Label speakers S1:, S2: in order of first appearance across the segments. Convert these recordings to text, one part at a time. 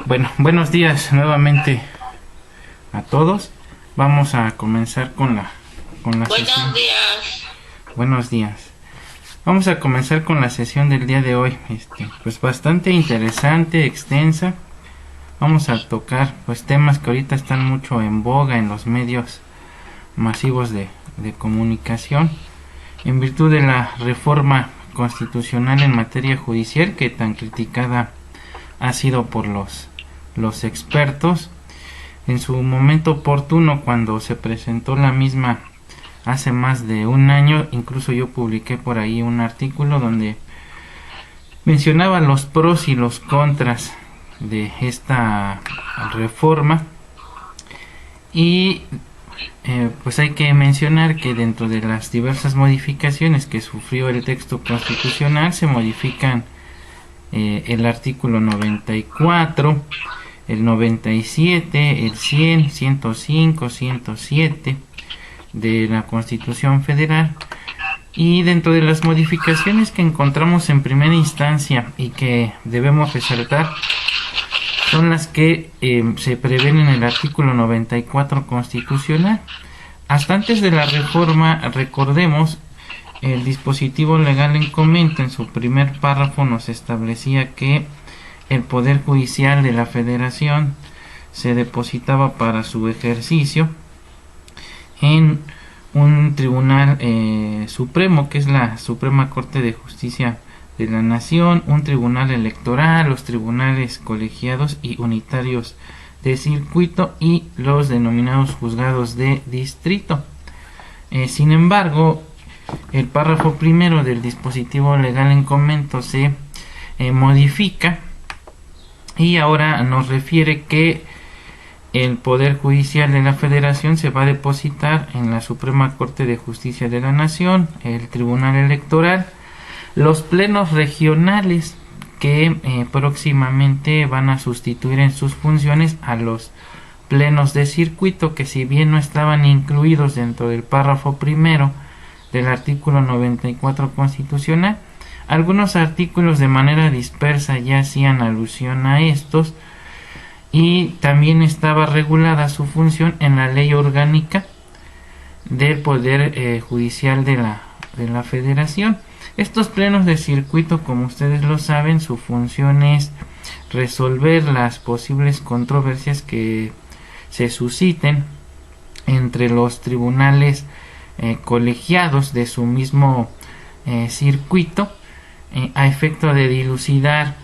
S1: Bueno, buenos días nuevamente a todos. Vamos a comenzar con la sesión.
S2: Buenos días.
S1: Buenos días. Vamos a comenzar con la sesión del día de hoy. Pues bastante interesante, extensa. Vamos a tocar pues temas que ahorita están mucho en boga en los medios masivos de comunicación, en virtud de la reforma constitucional en materia judicial que tan criticada ha sido por los expertos. En su momento oportuno, cuando se presentó la misma hace más de un año, incluso yo publiqué por ahí un artículo donde mencionaba los pros y los contras de esta reforma. Y pues hay que mencionar que dentro de las diversas modificaciones que sufrió el texto constitucional se modifican el artículo 94, el 97, el 100, 105, 107 de la Constitución Federal. Y dentro de las modificaciones que encontramos en primera instancia y que debemos resaltar son las que se prevén en el artículo 94 constitucional. Hasta antes de la reforma, recordemos, el dispositivo legal en comento en su primer párrafo nos establecía que el Poder Judicial de la Federación se depositaba para su ejercicio en un tribunal supremo, que es la Suprema Corte de Justicia de la Nación, un tribunal electoral, los tribunales colegiados y unitarios de circuito y los denominados juzgados de distrito. Sin embargo, el párrafo primero del dispositivo legal en comento se modifica y ahora nos refiere que el Poder Judicial de la Federación se va a depositar en la Suprema Corte de Justicia de la Nación, el Tribunal Electoral, los plenos regionales que próximamente van a sustituir en sus funciones a los plenos de circuito, que si bien no estaban incluidos dentro del párrafo primero del artículo 94 constitucional, algunos artículos de manera dispersa ya hacían alusión a estos, y también estaba regulada su función en la ley orgánica del Poder Judicial de la Federación. Estos plenos de circuito, como ustedes lo saben, su función es resolver las posibles controversias que se susciten entre los tribunales colegiados de su mismo circuito, a efecto de dilucidar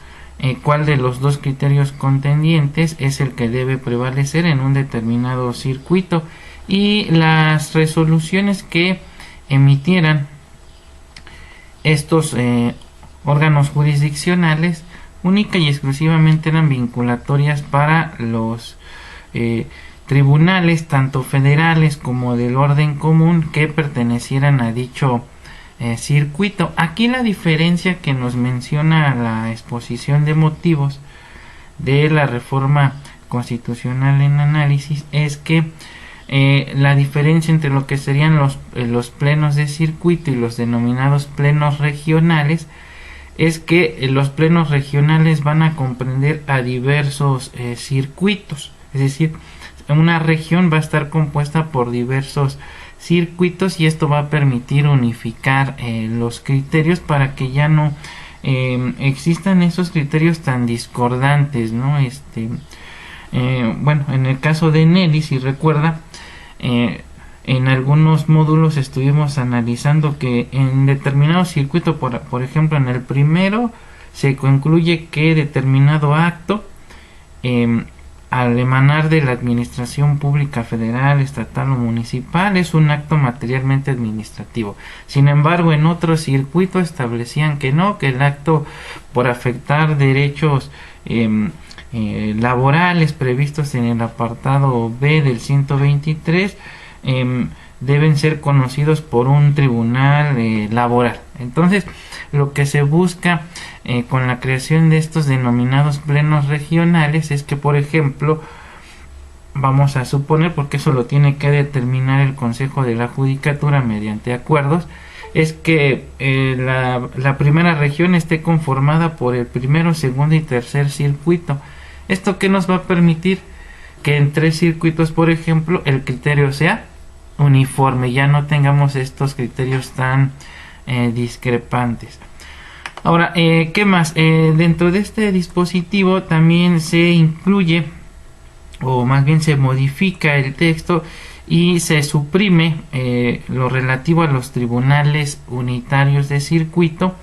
S1: cuál de los dos criterios contendientes es el que debe prevalecer en un determinado circuito, y las resoluciones que emitieran estos órganos jurisdiccionales única y exclusivamente eran vinculatorias para los tribunales tanto federales como del orden común que pertenecieran a dicho circuito. Aquí la diferencia que nos menciona la exposición de motivos de la reforma constitucional en análisis es que la diferencia entre lo que serían los plenos de circuito y los denominados plenos regionales es que los plenos regionales van a comprender a diversos circuitos, es decir, una región va a estar compuesta por diversos circuitos, y esto va a permitir unificar los criterios para que ya no existan esos criterios tan discordantes, ¿no? Bueno, en el caso de Nelly, si recuerda, en algunos módulos estuvimos analizando que en determinado circuito, por ejemplo en el primero, se concluye que determinado acto al emanar de la administración pública federal, estatal o municipal es un acto materialmente administrativo. Sin embargo, en otro circuito establecían que no, que el acto por afectar derechos laborales previstos en el apartado B del 123 deben ser conocidos por un tribunal laboral. Entonces, lo que se busca con la creación de estos denominados plenos regionales es que, por ejemplo, vamos a suponer, porque eso lo tiene que determinar el Consejo de la Judicatura mediante acuerdos, es que la primera región esté conformada por el primero, segundo y tercer circuito. ¿Esto qué nos va a permitir? Que en 3 circuitos, por ejemplo, el criterio sea uniforme, ya no tengamos estos criterios tan discrepantes. Ahora, ¿qué más? Dentro de este dispositivo también se incluye, o más bien se modifica el texto y se suprime lo relativo a los tribunales unitarios de circuito,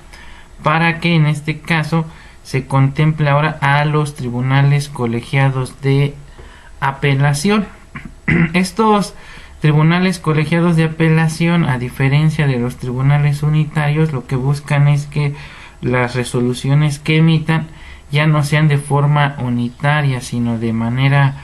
S1: para que en este caso se contemple ahora a los tribunales colegiados de apelación. Estos tribunales colegiados de apelación, a diferencia de los tribunales unitarios, lo que buscan es que las resoluciones que emitan ya no sean de forma unitaria, sino de manera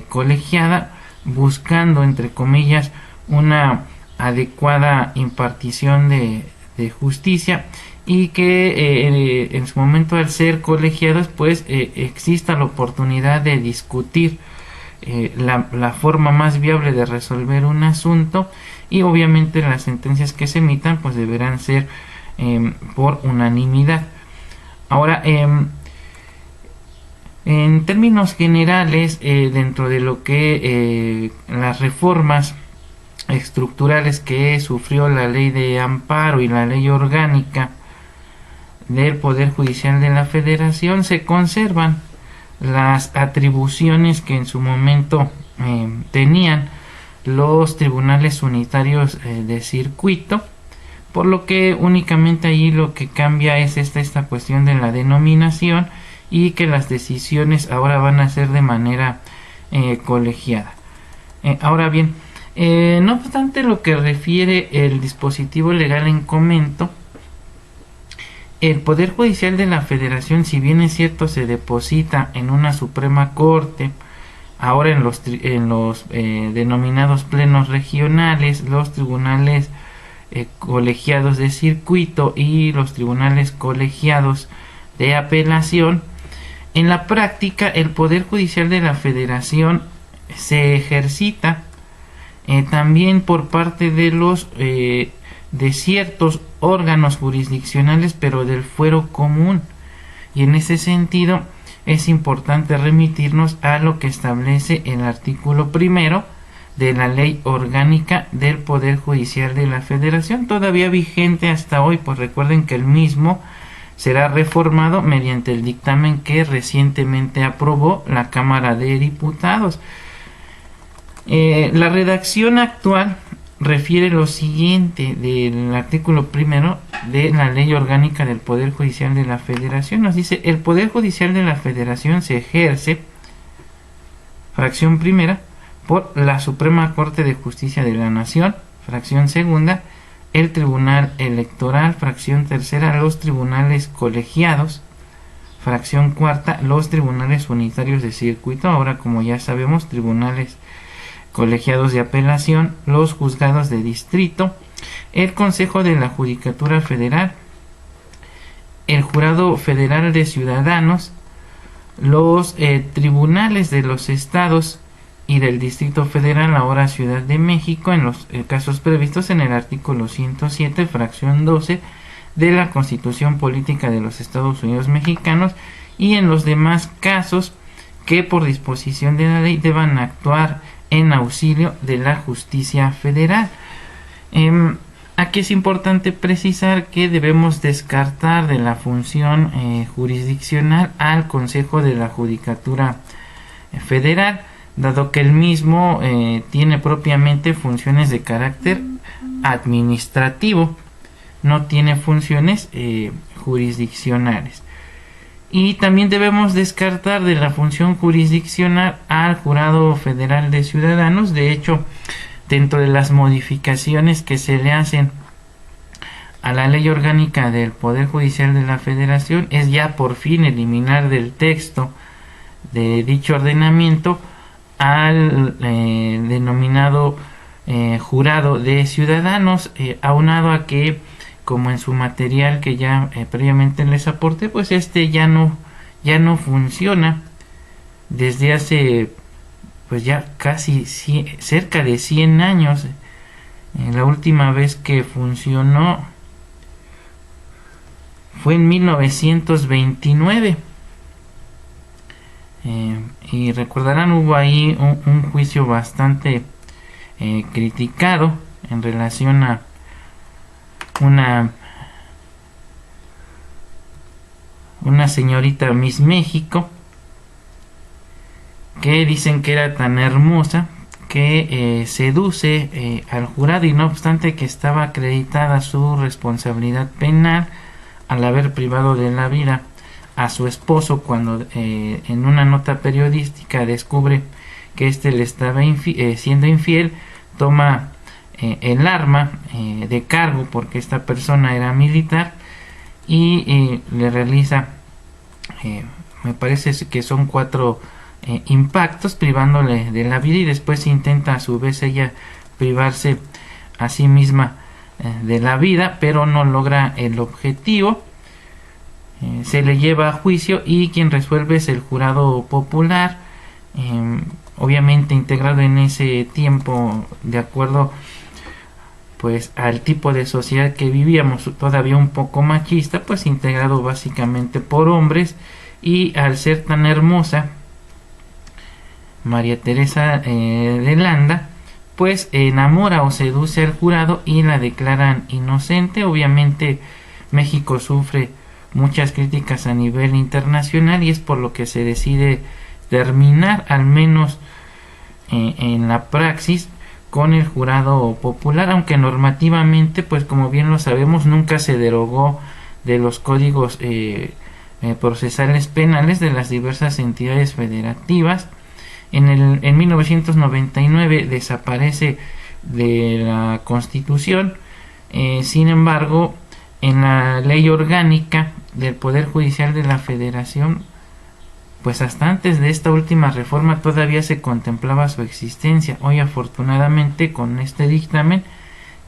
S1: colegiada, buscando, entre comillas, una adecuada impartición de justicia, y que en su momento, al ser colegiados, pues exista la oportunidad de discutir la forma más viable de resolver un asunto, y obviamente las sentencias que se emitan pues deberán ser por unanimidad. Ahora, en términos generales, dentro de lo que las reformas estructurales que sufrió la ley de amparo y la ley orgánica del Poder Judicial de la Federación, se conservan las atribuciones que en su momento tenían los tribunales unitarios de circuito, por lo que únicamente allí lo que cambia es esta cuestión de la denominación, y que las decisiones ahora van a ser de manera colegiada. Ahora bien, no obstante lo que refiere el dispositivo legal en comento, el Poder Judicial de la Federación, si bien es cierto se deposita en una Suprema Corte, ahora en los denominados plenos regionales, los tribunales colegiados de circuito y los tribunales colegiados de apelación, en la práctica el Poder Judicial de la Federación se ejercita también por parte de los de ciertos órganos jurisdiccionales, pero del fuero común, y en ese sentido es importante remitirnos a lo que establece el artículo 1 de la Ley Orgánica del Poder Judicial de la Federación, todavía vigente hasta hoy, pues recuerden que el mismo será reformado mediante el dictamen que recientemente aprobó la Cámara de Diputados. La redacción actual refiere lo siguiente del artículo 1 de la Ley Orgánica del Poder Judicial de la Federación. Nos dice: el Poder Judicial de la Federación se ejerce, fracción primera, por la Suprema Corte de Justicia de la Nación, fracción segunda, el Tribunal Electoral, fracción tercera, los tribunales colegiados, fracción cuarta, los tribunales unitarios de circuito, ahora como ya sabemos, tribunales colegiados de apelación, los juzgados de distrito, el Consejo de la Judicatura Federal, el Jurado Federal de Ciudadanos, los tribunales de los estados y del Distrito Federal, ahora Ciudad de México, en los casos previstos en el artículo 107, fracción 12 de la Constitución Política de los Estados Unidos Mexicanos, y en los demás casos que por disposición de la ley deban actuar en auxilio de la justicia federal. Aquí es importante precisar que debemos descartar de la función jurisdiccional al Consejo de la Judicatura Federal, dado que el mismo tiene propiamente funciones de carácter administrativo, no tiene funciones jurisdiccionales. Y también debemos descartar de la función jurisdiccional al Jurado Federal de Ciudadanos. De hecho, dentro de las modificaciones que se le hacen a la Ley Orgánica del Poder Judicial de la Federación, es ya por fin eliminar del texto de dicho ordenamiento al denominado Jurado de Ciudadanos, aunado a que, como en su material que ya previamente les aporté, pues ya no funciona desde hace pues ya casi cerca de 100 años. La última vez que funcionó fue en 1929. Y recordarán, hubo ahí un juicio bastante criticado en relación a una señorita Miss México, que dicen que era tan hermosa que seduce al jurado, y no obstante que estaba acreditada su responsabilidad penal al haber privado de la vida a su esposo cuando en una nota periodística descubre que éste le estaba siendo infiel, toma el arma de cargo, porque esta persona era militar, y le realiza, me parece que son 4 impactos, privándole de la vida, y después intenta a su vez ella privarse a sí misma de la vida, pero no logra el objetivo. Se le lleva a juicio y quien resuelve es el jurado popular, obviamente integrado en ese tiempo de acuerdo pues al tipo de sociedad que vivíamos, todavía un poco machista, pues integrado básicamente por hombres, y al ser tan hermosa María Teresa de Landa, pues enamora o seduce al jurado y la declaran inocente. Obviamente México sufre muchas críticas a nivel internacional, y es por lo que se decide terminar, al menos en la praxis, con el jurado popular, aunque normativamente, pues como bien lo sabemos, nunca se derogó de los códigos procesales penales de las diversas entidades federativas. En 1999 desaparece de la Constitución. Sin embargo, en la Ley Orgánica del Poder Judicial de la Federación, pues hasta antes de esta última reforma todavía se contemplaba su existencia. Hoy, afortunadamente, con este dictamen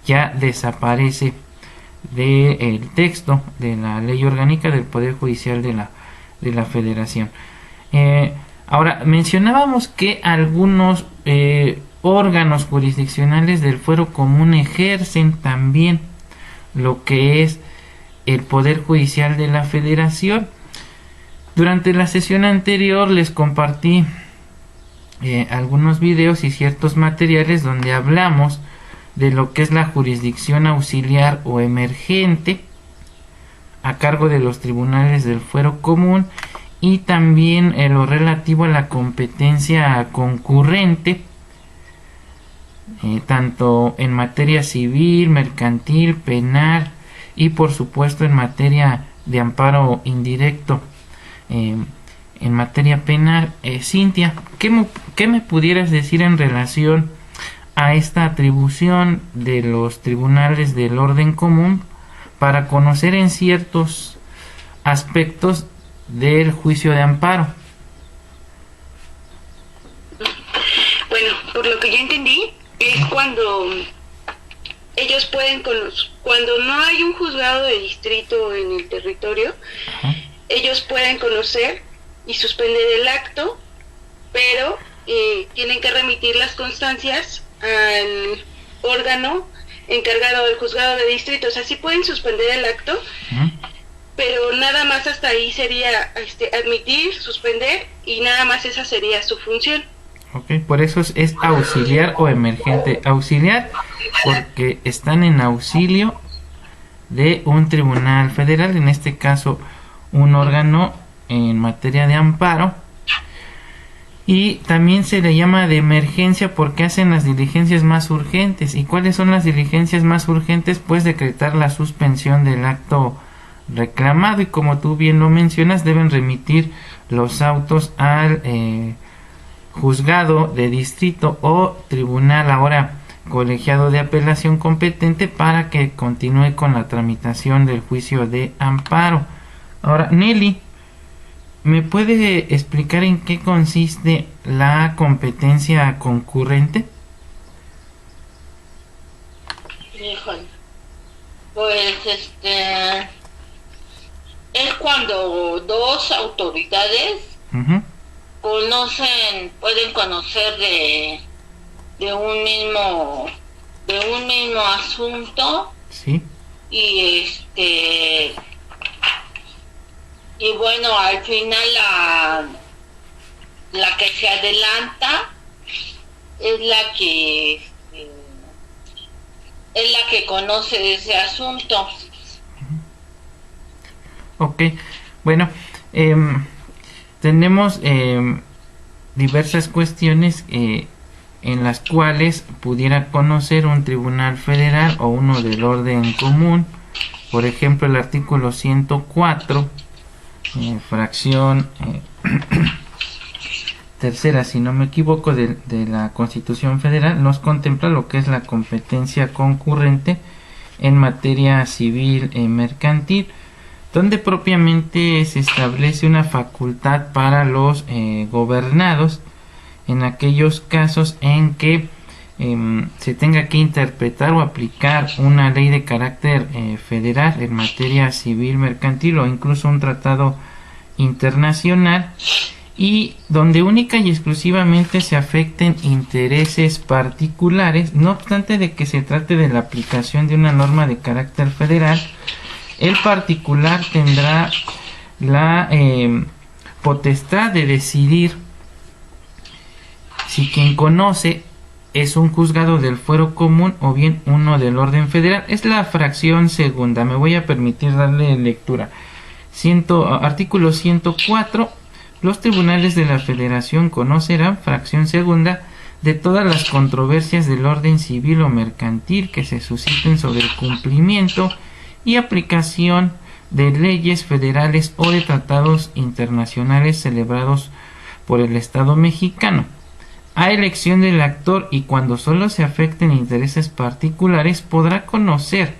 S1: ya desaparece del texto de la Ley Orgánica del Poder Judicial de la Federación. Ahora, mencionábamos que algunos órganos jurisdiccionales del Fuero Común ejercen también lo que es el Poder Judicial de la Federación. Durante la sesión anterior les compartí algunos videos y ciertos materiales donde hablamos de lo que es la jurisdicción auxiliar o emergente a cargo de los tribunales del Fuero Común, y también lo relativo a la competencia concurrente, tanto en materia civil, mercantil, penal y por supuesto en materia de amparo indirecto. En materia penal, Cintia, ¿qué me pudieras decir en relación a esta atribución de los tribunales del orden común para conocer en ciertos aspectos del juicio de amparo?
S2: Bueno, por lo que yo entendí, es cuando ellos pueden, cuando no hay un juzgado de distrito en el territorio, ajá, ellos pueden conocer y suspender el acto, pero tienen que remitir las constancias al órgano encargado del juzgado de distrito. O sea, sí pueden suspender el acto, uh-huh, pero nada más hasta ahí sería admitir, suspender, y nada más esa sería su función.
S1: Ok, por eso es auxiliar o emergente. Auxiliar porque están en auxilio de un tribunal federal, en este caso un órgano en materia de amparo, y también se le llama de emergencia porque hacen las diligencias más urgentes. ¿Y cuáles son las diligencias más urgentes? Pues decretar la suspensión del acto reclamado, y como tú bien lo mencionas, deben remitir los autos al juzgado de distrito o tribunal ahora colegiado de apelación competente para que continúe con la tramitación del juicio de amparo. Ahora, Nelly, ¿me puede explicar en qué consiste la competencia concurrente?
S3: Híjole, pues es cuando dos autoridades, uh-huh, pueden conocer de un mismo asunto.
S1: Sí.
S3: Y bueno, al final la que se adelanta es la que conoce ese asunto.
S1: Ok, bueno, tenemos diversas cuestiones en las cuales pudiera conocer un tribunal federal o uno del orden común. Por ejemplo, el artículo 104, fracción tercera, si no me equivoco, de la Constitución Federal, nos contempla lo que es la competencia concurrente en materia civil y mercantil, donde propiamente se establece una facultad para los gobernados en aquellos casos en que se tenga que interpretar o aplicar una ley de carácter federal en materia civil mercantil o incluso un tratado internacional, y donde única y exclusivamente se afecten intereses particulares, no obstante de que se trate de la aplicación de una norma de carácter federal. El particular tendrá la potestad de decidir si quien conoce es un juzgado del fuero común o bien uno del orden federal. Es la fracción segunda. Me voy a permitir darle lectura. Artículo 104. Los tribunales de la Federación conocerán, fracción segunda, de todas las controversias del orden civil o mercantil que se susciten sobre el cumplimiento y aplicación de leyes federales o de tratados internacionales celebrados por el Estado mexicano, a elección del actor, y cuando solo se afecten intereses particulares podrá conocer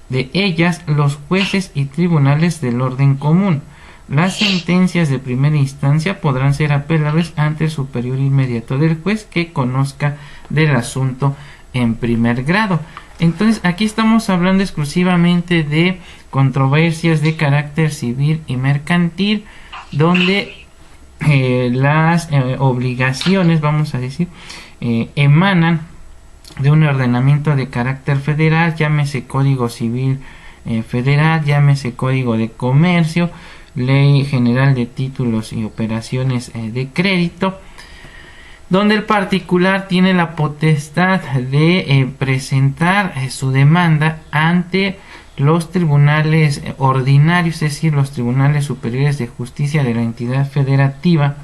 S1: de ellas los jueces y tribunales del orden común. Las sentencias de primera instancia podrán ser apelables ante el superior inmediato del juez que conozca del asunto en primer grado. Entonces aquí estamos hablando exclusivamente de controversias de carácter civil y mercantil, donde las obligaciones, vamos a decir, emanan de un ordenamiento de carácter federal, llámese Código Civil Federal, llámese Código de Comercio, Ley General de Títulos y Operaciones de Crédito, donde el particular tiene la potestad de presentar su demanda ante los tribunales ordinarios, es decir, los tribunales superiores de justicia de la entidad federativa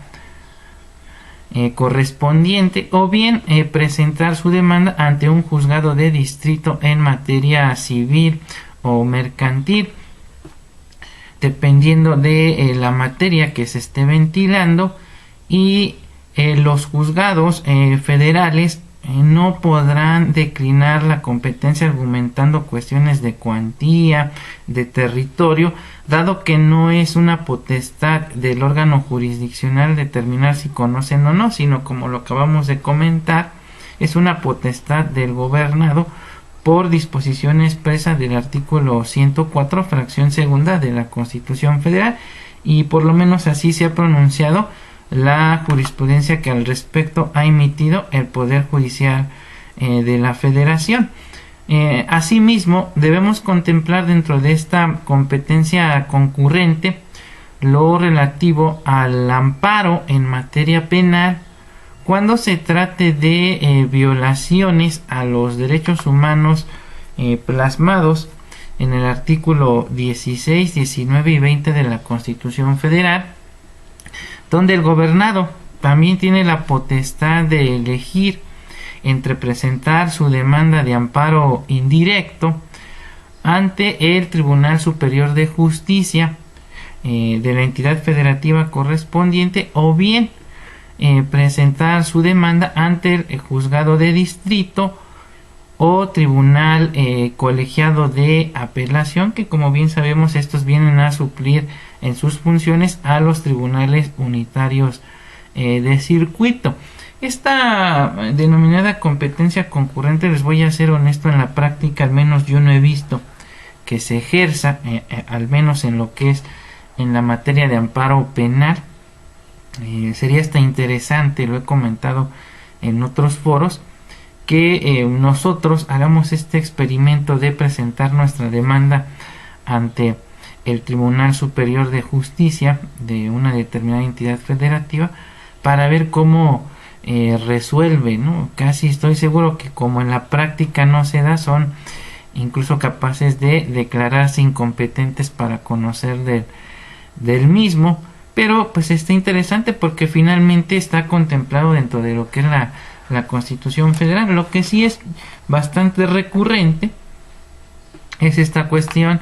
S1: correspondiente, o bien presentar su demanda ante un juzgado de distrito en materia civil o mercantil, dependiendo de la materia que se esté ventilando. Y los juzgados federales no podrán declinar la competencia argumentando cuestiones de cuantía, de territorio, dado que no es una potestad del órgano jurisdiccional determinar si conocen o no, sino, como lo acabamos de comentar, es una potestad del gobernado por disposición expresa del artículo 104, fracción segunda de la Constitución Federal, y por lo menos así se ha pronunciado la jurisprudencia que al respecto ha emitido el Poder Judicial de la Federación. Asimismo, debemos contemplar dentro de esta competencia concurrente lo relativo al amparo en materia penal cuando se trate de violaciones a los derechos humanos plasmados en el artículo 16, 19 y 20 de la Constitución Federal, donde el gobernado también tiene la potestad de elegir entre presentar su demanda de amparo indirecto ante el Tribunal Superior de Justicia de la entidad federativa correspondiente, o bien presentar su demanda ante el juzgado de distrito o tribunal colegiado de apelación, que como bien sabemos estos vienen a suplir en sus funciones a los tribunales unitarios de circuito. Esta denominada competencia concurrente, les voy a ser honesto, en la práctica al menos yo no he visto que se ejerza, al menos en lo que es en la materia de amparo penal. Sería hasta interesante, lo he comentado en otros foros, que nosotros hagamos este experimento de presentar nuestra demanda ante el Tribunal Superior de Justicia de una determinada entidad federativa, para ver cómo resuelve, ¿no? Casi estoy seguro que como en la práctica no se da, son incluso capaces de declararse incompetentes para conocer del mismo. Pero pues está interesante porque finalmente está contemplado dentro de lo que es la Constitución Federal. Lo que sí es bastante recurrente es esta cuestión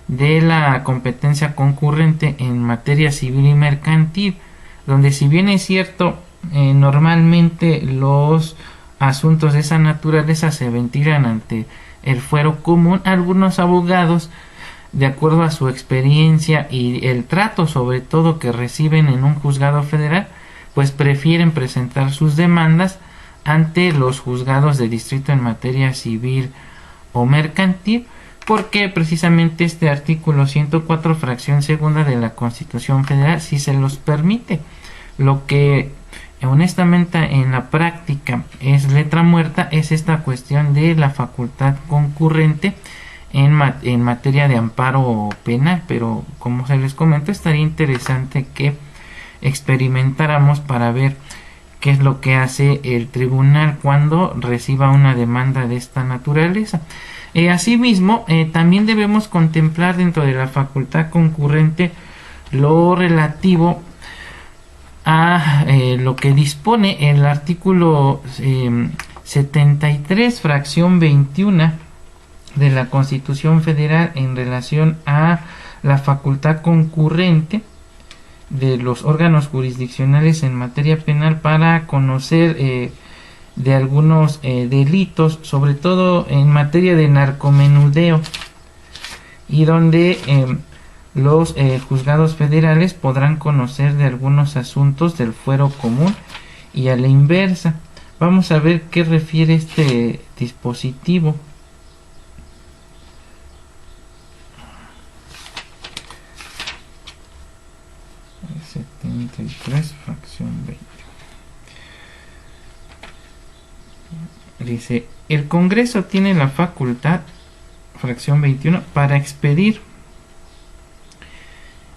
S1: de la competencia concurrente en materia civil y mercantil, donde si bien es cierto, normalmente los asuntos de esa naturaleza se ventilan ante el fuero común, algunos abogados, de acuerdo a su experiencia y el trato sobre todo que reciben en un juzgado federal, pues prefieren presentar sus demandas ante los juzgados de distrito en materia civil o mercantil, porque precisamente este artículo 104 fracción segunda de la Constitución Federal sí se los permite. Lo que honestamente en la práctica es letra muerta es esta cuestión de la facultad concurrente en materia de amparo penal, pero como se les comento, estaría interesante que experimentáramos para ver qué es lo que hace el tribunal cuando reciba una demanda de esta naturaleza. Asimismo, también debemos contemplar dentro de la facultad concurrente lo relativo a lo que dispone el artículo 73 fracción 21 de la Constitución Federal en relación a la facultad concurrente de los órganos jurisdiccionales en materia penal para conocer de algunos delitos, sobre todo en materia de narcomenudeo, y donde los juzgados federales podrán conocer de algunos asuntos del fuero común y a la inversa. Vamos a ver qué refiere este dispositivo. Fracción 20. Dice, el Congreso tiene la facultad, fracción 21, para expedir,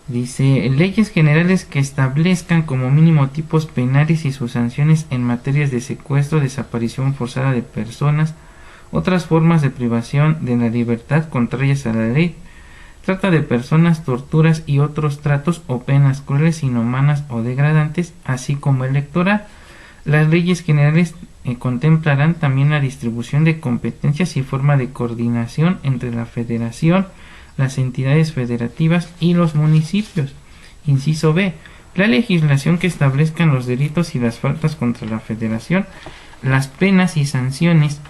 S1: dice, leyes generales que establezcan como mínimo tipos penales y sus sanciones en materias de secuestro, desaparición forzada de personas, otras formas de privación de la libertad contrarias a la ley, trata de personas, torturas y otros tratos o penas crueles, inhumanas o degradantes, así como electoral. Las leyes generales contemplarán también la distribución de competencias y forma de coordinación entre la Federación, las entidades federativas y los municipios. Inciso B. La legislación que establezcan los delitos y las faltas contra la Federación, las penas y sanciones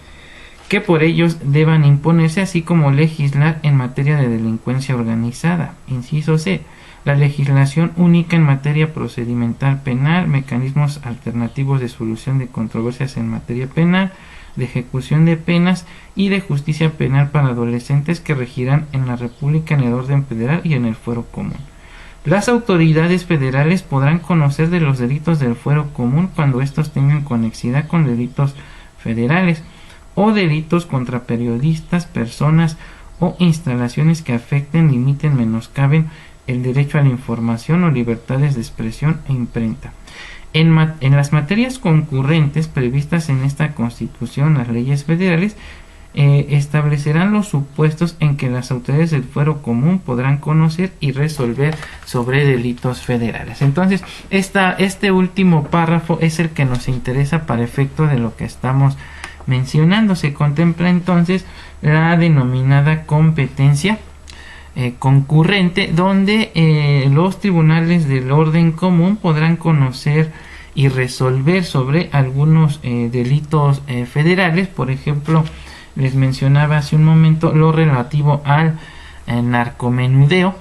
S1: que por ellos deban imponerse, así como legislar en materia de delincuencia organizada. Inciso C. La legislación única en materia procedimental penal, mecanismos alternativos de solución de controversias en materia penal, de ejecución de penas y de justicia penal para adolescentes que regirán en la República en el orden federal y en el fuero común. Las autoridades federales podrán conocer de los delitos del fuero común cuando estos tengan conexidad con delitos federales o delitos contra periodistas, personas o instalaciones que afecten, limiten, menoscaben el derecho a la información o libertades de expresión e imprenta. En las materias concurrentes previstas en esta Constitución, las leyes federales establecerán los supuestos en que las autoridades del fuero común podrán conocer y resolver sobre delitos federales. Entonces, este último párrafo es el que nos interesa para efecto de lo que estamos mencionando. Se contempla entonces la denominada competencia concurrente, donde los tribunales del orden común podrán conocer y resolver sobre algunos delitos federales. Por ejemplo, les mencionaba hace un momento lo relativo al narcomenudeo.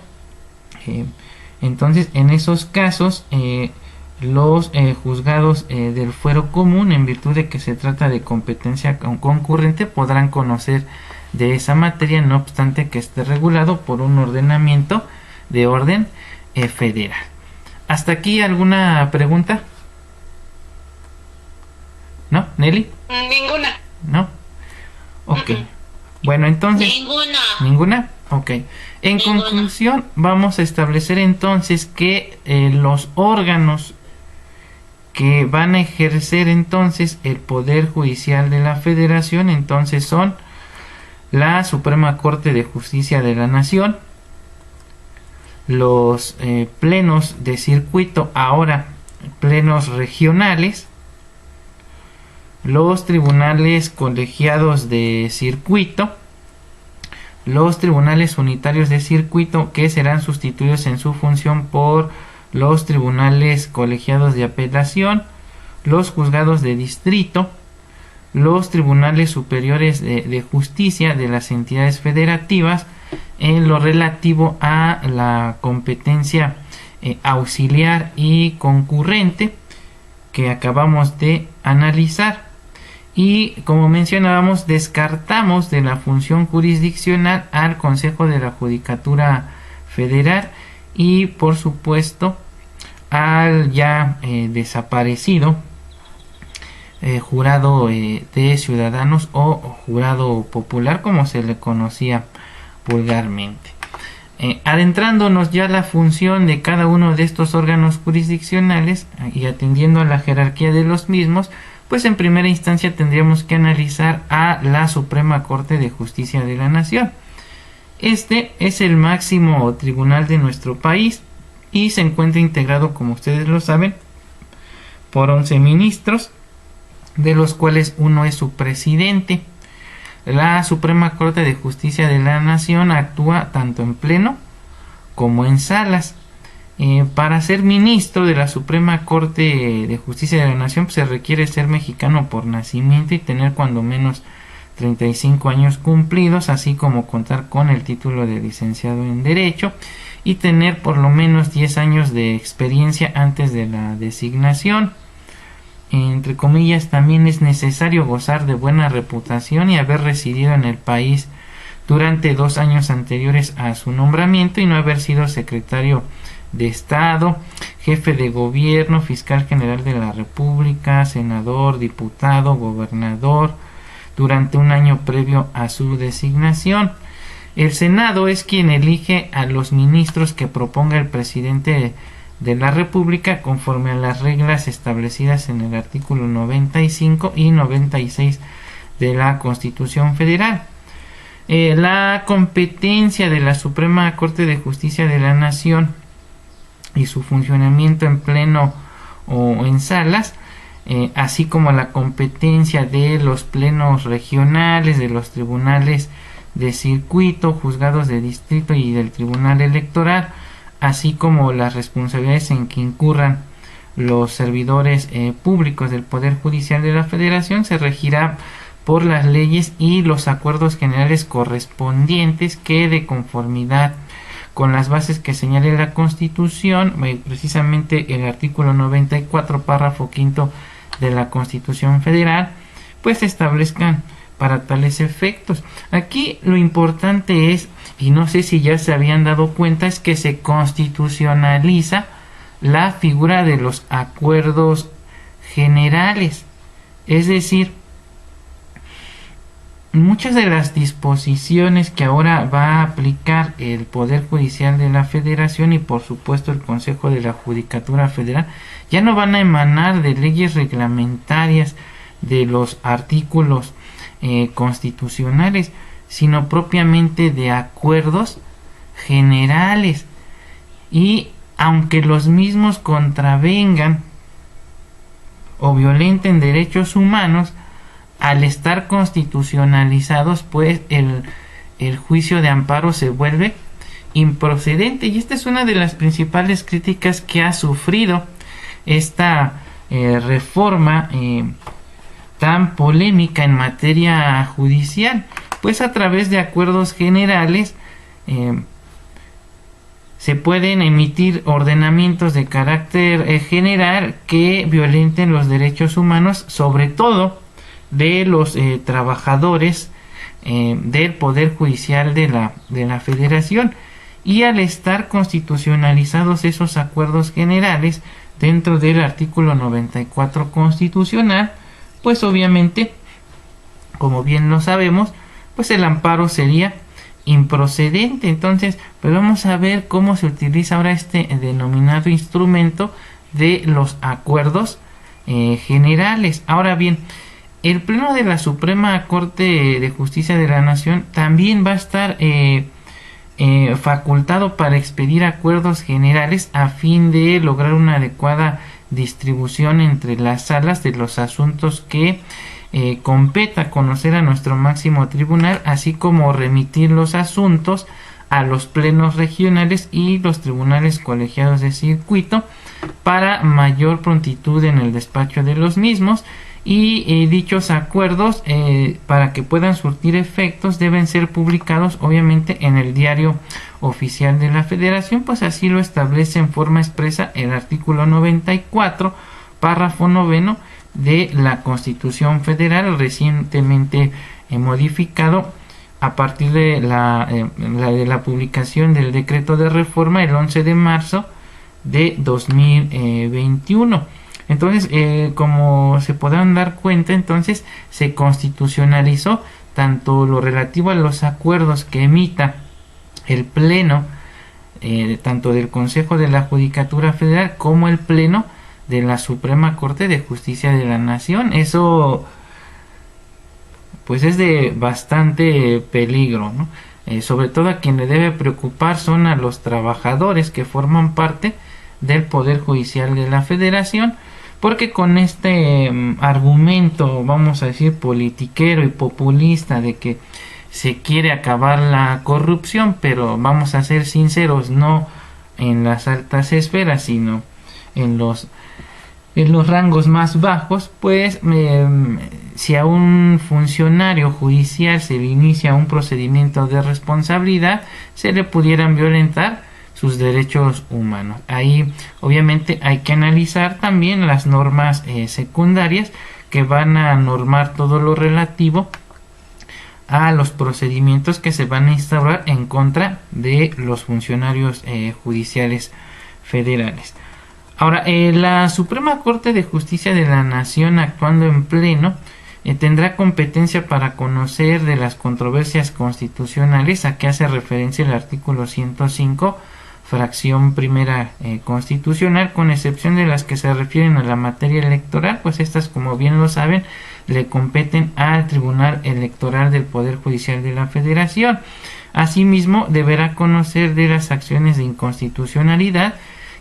S1: Entonces, en esos casos, los juzgados del fuero común, en virtud de que se trata de competencia concurrente, podrán conocer de esa materia, no obstante que esté regulado por un ordenamiento de orden federal. ¿Hasta aquí alguna pregunta? ¿No, Nelly?
S2: Ninguna.
S1: ¿No? Ok. Bueno, entonces... ¿Ninguna? Ok. En conclusión, vamos a establecer entonces que los órganos que van a ejercer entonces el Poder Judicial de la Federación. Entonces son la Suprema Corte de Justicia de la Nación, los plenos de circuito, ahora plenos regionales, los tribunales colegiados de circuito, los tribunales unitarios de circuito, que serán sustituidos en su función por los tribunales colegiados de apelación, los juzgados de distrito, los tribunales superiores de justicia de las entidades federativas, en lo relativo a la competencia auxiliar y concurrente que acabamos de analizar. Y como mencionábamos, descartamos de la función jurisdiccional al Consejo de la Judicatura Federal y por supuesto al ya desaparecido jurado de ciudadanos o jurado popular, como se le conocía vulgarmente. Adentrándonos ya a la función de cada uno de estos órganos jurisdiccionales y atendiendo a la jerarquía de los mismos, pues en primera instancia tendríamos que analizar a la Suprema Corte de Justicia de la Nación. Este es el máximo tribunal de nuestro país y se encuentra integrado, como ustedes lo saben, por 11 ministros, de los cuales uno es su presidente. La Suprema Corte de Justicia de la Nación actúa tanto en pleno como en salas. Para ser ministro de la Suprema Corte de Justicia de la Nación, pues, se requiere ser mexicano por nacimiento y tener cuando menos 35 años cumplidos, así como contar con el título de licenciado en Derecho y tener por lo menos 10 años de experiencia antes de la designación. Entre comillas, también es necesario gozar de buena reputación y haber residido en el país durante 2 años anteriores a su nombramiento y no haber sido secretario de Estado, jefe de gobierno, fiscal general de la República, senador, diputado, gobernador durante un año previo a su designación. El Senado es quien elige a los ministros que proponga el presidente de la República conforme a las reglas establecidas en el artículo 95 y 96 de la Constitución Federal. La competencia de la Suprema Corte de Justicia de la Nación y su funcionamiento en pleno o en salas, así como la competencia de los plenos regionales, de los tribunales de circuito, juzgados de distrito y del tribunal electoral, así como las responsabilidades en que incurran los servidores públicos del Poder Judicial de la Federación, se regirá por las leyes y los acuerdos generales correspondientes que, de conformidad con las bases que señale la Constitución, precisamente el artículo 94, párrafo quinto de la Constitución Federal, pues establezcan para tales efectos. Aquí lo importante es, y no sé si ya se habían dado cuenta, es que se constitucionaliza la figura de los acuerdos generales. Es decir, muchas de las disposiciones que ahora va a aplicar el Poder Judicial de la Federación y por supuesto el Consejo de la Judicatura Federal ya no van a emanar de leyes reglamentarias de los artículos constitucionales, sino propiamente de acuerdos generales. Y aunque los mismos contravengan o violenten derechos humanos, al estar constitucionalizados, pues el juicio de amparo se vuelve improcedente. Y esta es una de las principales críticas que ha sufrido esta reforma tan polémica en materia judicial, pues a través de acuerdos generales se pueden emitir ordenamientos de carácter general que violenten los derechos humanos, sobre todo de los trabajadores del Poder Judicial de la Federación. Y al estar constitucionalizados esos acuerdos generales dentro del artículo 94 constitucional, pues obviamente, como bien lo sabemos, pues el amparo sería improcedente. Entonces, pues vamos a ver cómo se utiliza ahora este denominado instrumento de los acuerdos generales. Ahora bien, el Pleno de la Suprema Corte de Justicia de la Nación también va a estar facultado para expedir acuerdos generales a fin de lograr una adecuada distribución entre las salas de los asuntos que competa conocer a nuestro máximo tribunal, así como remitir los asuntos a los plenos regionales y los tribunales colegiados de circuito para mayor prontitud en el despacho de los mismos. Y dichos acuerdos, para que puedan surtir efectos, deben ser publicados obviamente en el Diario Oficial de la Federación, pues así lo establece en forma expresa el artículo 94, párrafo 9 de la Constitución Federal, recientemente modificado a partir de la publicación del decreto de reforma el 11 de marzo de 2021. Entonces, como se podrán dar cuenta, entonces se constitucionalizó tanto lo relativo a los acuerdos que emita el Pleno, tanto del Consejo de la Judicatura Federal como el Pleno de la Suprema Corte de Justicia de la Nación. Eso, pues, es de bastante peligro, ¿no? Sobre todo a quien le debe preocupar son a los trabajadores que forman parte del Poder Judicial de la Federación, porque con este argumento, vamos a decir, politiquero y populista de que se quiere acabar la corrupción, pero vamos a ser sinceros, no en las altas esferas, sino en los rangos más bajos, pues si a un funcionario judicial se le inicia un procedimiento de responsabilidad, se le pudieran violentar sus derechos humanos. Ahí obviamente hay que analizar también las normas secundarias que van a normar todo lo relativo a los procedimientos que se van a instaurar en contra de los funcionarios judiciales federales. Ahora, la Suprema Corte de Justicia de la Nación, actuando en pleno, tendrá competencia para conocer de las controversias constitucionales a que hace referencia el artículo 105, fracción primera constitucional, con excepción de las que se refieren a la materia electoral, pues estas, como bien lo saben, le competen al Tribunal Electoral del Poder Judicial de la Federación. Asimismo, deberá conocer de las acciones de inconstitucionalidad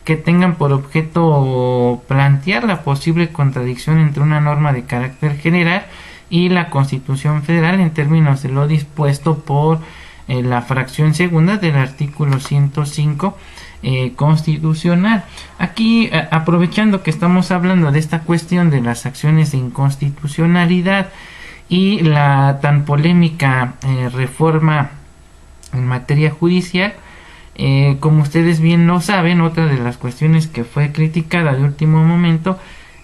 S1: que tengan por objeto plantear la posible contradicción entre una norma de carácter general y la Constitución Federal en términos de lo dispuesto por la fracción segunda del artículo 105 constitucional. Aquí, aprovechando que estamos hablando de esta cuestión de las acciones de inconstitucionalidad y la tan polémica reforma en materia judicial, como ustedes bien lo saben, otra de las cuestiones que fue criticada de último momento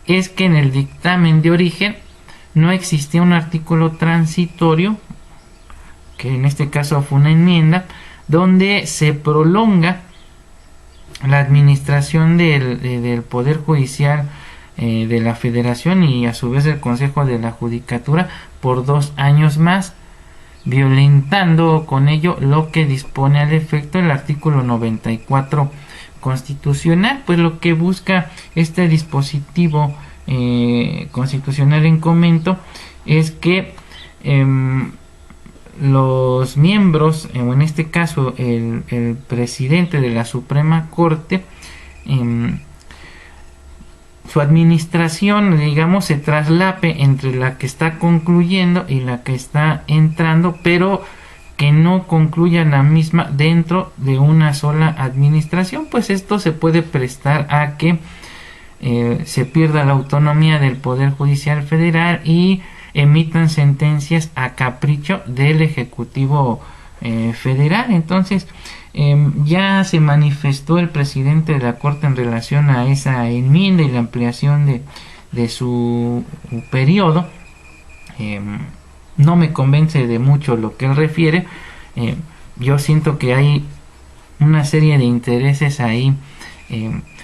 S1: es que en el dictamen de origen no existía un artículo transitorio, que en este caso fue una enmienda, donde se prolonga la administración del Poder Judicial de la Federación y a su vez el Consejo de la Judicatura por 2 años más, violentando con ello lo que dispone al efecto el artículo 94 constitucional. Pues lo que busca este dispositivo constitucional en comento es que los miembros, o en este caso el presidente de la Suprema Corte, su administración, digamos, se traslape entre la que está concluyendo y la que está entrando, pero que no concluya la misma dentro de una sola administración, pues esto se puede prestar a que se pierda la autonomía del Poder Judicial Federal y emitan sentencias a capricho del Ejecutivo Federal. Entonces, ya se manifestó el presidente de la Corte en relación a esa enmienda y la ampliación de su periodo. No me convence de mucho lo que él refiere. Yo siento que hay una serie de intereses ahí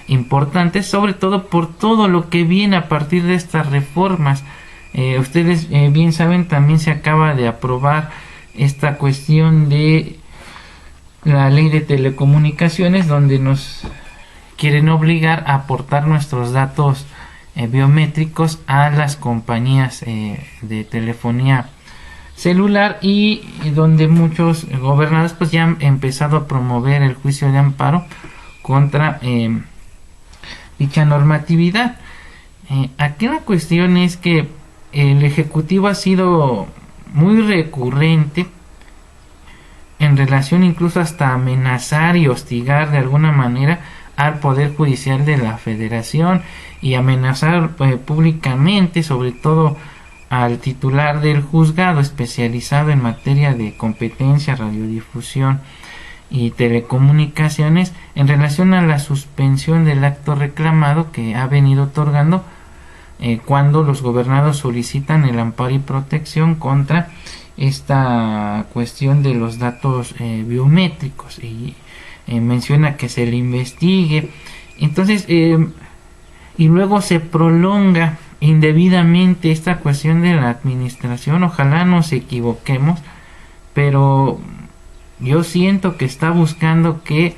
S1: importantes, sobre todo por todo lo que viene a partir de estas reformas. Ustedes bien saben, también se acaba de aprobar esta cuestión de la ley de telecomunicaciones, donde nos quieren obligar a aportar nuestros datos biométricos a las compañías de telefonía celular, y donde muchos gobernadores pues ya han empezado a promover el juicio de amparo contra dicha normatividad. Aquí la cuestión es que el Ejecutivo ha sido muy recurrente en relación incluso hasta amenazar y hostigar de alguna manera al Poder Judicial de la Federación, y amenazar públicamente sobre todo al titular del juzgado especializado en materia de competencia, radiodifusión y telecomunicaciones, en relación a la suspensión del acto reclamado que ha venido otorgando cuando los gobernados solicitan el amparo y protección contra esta cuestión de los datos biométricos, y menciona que se le investigue. Entonces y luego se prolonga indebidamente esta cuestión de la administración. Ojalá nos equivoquemos, pero yo siento que está buscando que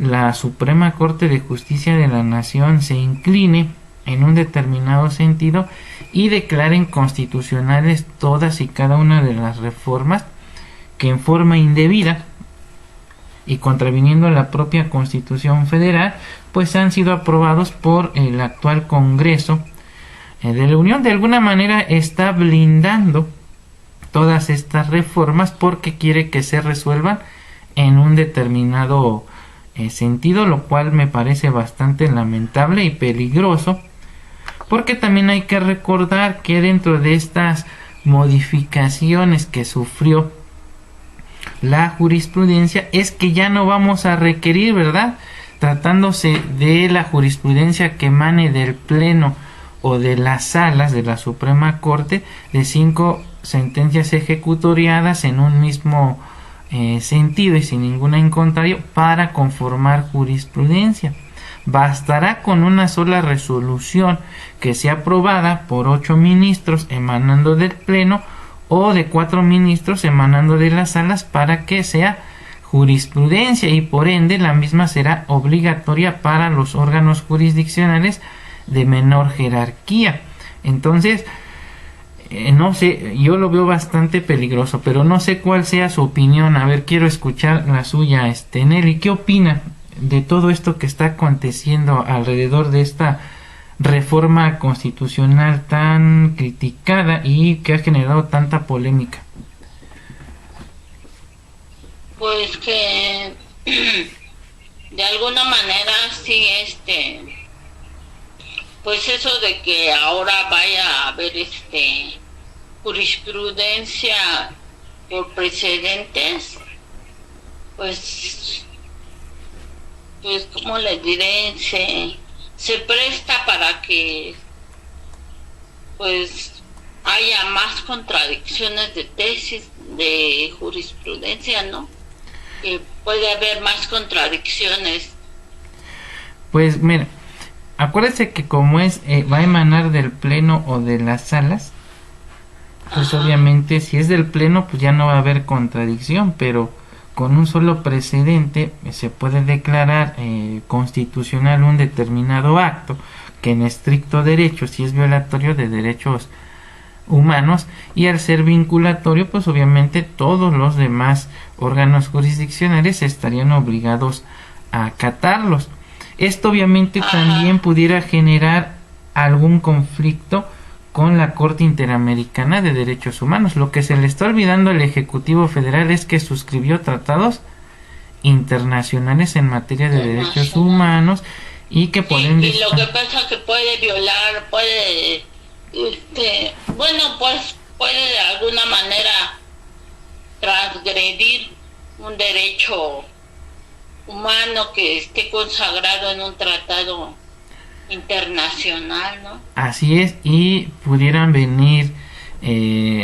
S1: la Suprema Corte de Justicia de la Nación se incline en un determinado sentido y declaren constitucionales todas y cada una de las reformas que en forma indebida y contraviniendo a la propia Constitución Federal pues han sido aprobados por el actual Congreso de la Unión. De alguna manera está blindando todas estas reformas porque quiere que se resuelvan en un determinado sentido, lo cual me parece bastante lamentable y peligroso, porque también hay que recordar que dentro de estas modificaciones que sufrió la jurisprudencia es que ya no vamos a requerir, ¿verdad?, tratándose de la jurisprudencia que emane del Pleno o de las salas de la Suprema Corte, de 5 sentencias ejecutoriadas en un mismo sentido y sin ninguna en contrario para conformar jurisprudencia. Bastará con una sola resolución que sea aprobada por 8 ministros emanando del Pleno o de 4 ministros emanando de las salas para que sea jurisprudencia, y por ende la misma será obligatoria para los órganos jurisdiccionales de menor jerarquía. Entonces, no sé, yo lo veo bastante peligroso, pero no sé cuál sea su opinión. A ver, quiero escuchar la suya, Nelly. ¿Qué opina de todo esto que está aconteciendo alrededor de esta reforma constitucional tan criticada y que ha generado tanta polémica?
S3: Pues que de alguna manera sí, pues eso de que ahora vaya a haber jurisprudencia por precedentes, pues como les diré, se presta para que pues haya más contradicciones de tesis de jurisprudencia, ¿no? Que puede haber más contradicciones.
S1: Pues mira, acuérdense que como va a emanar del Pleno o de las salas, pues obviamente si es del Pleno pues ya no va a haber contradicción, pero con un solo precedente se puede declarar constitucional un determinado acto que en estricto derecho si es violatorio de derechos humanos, y al ser vinculatorio pues obviamente todos los demás órganos jurisdiccionales estarían obligados a acatarlos. Esto obviamente también pudiera generar algún conflicto con la Corte Interamericana de Derechos Humanos. Lo que se le está olvidando al Ejecutivo Federal es que suscribió tratados internacionales en materia de derechos humanos y que pueden...
S3: Y lo que pasa que puede violar, puede... pues puede de alguna manera transgredir un derecho humano que esté consagrado en un tratado internacional, ¿no?
S1: Así es, y pudieran venir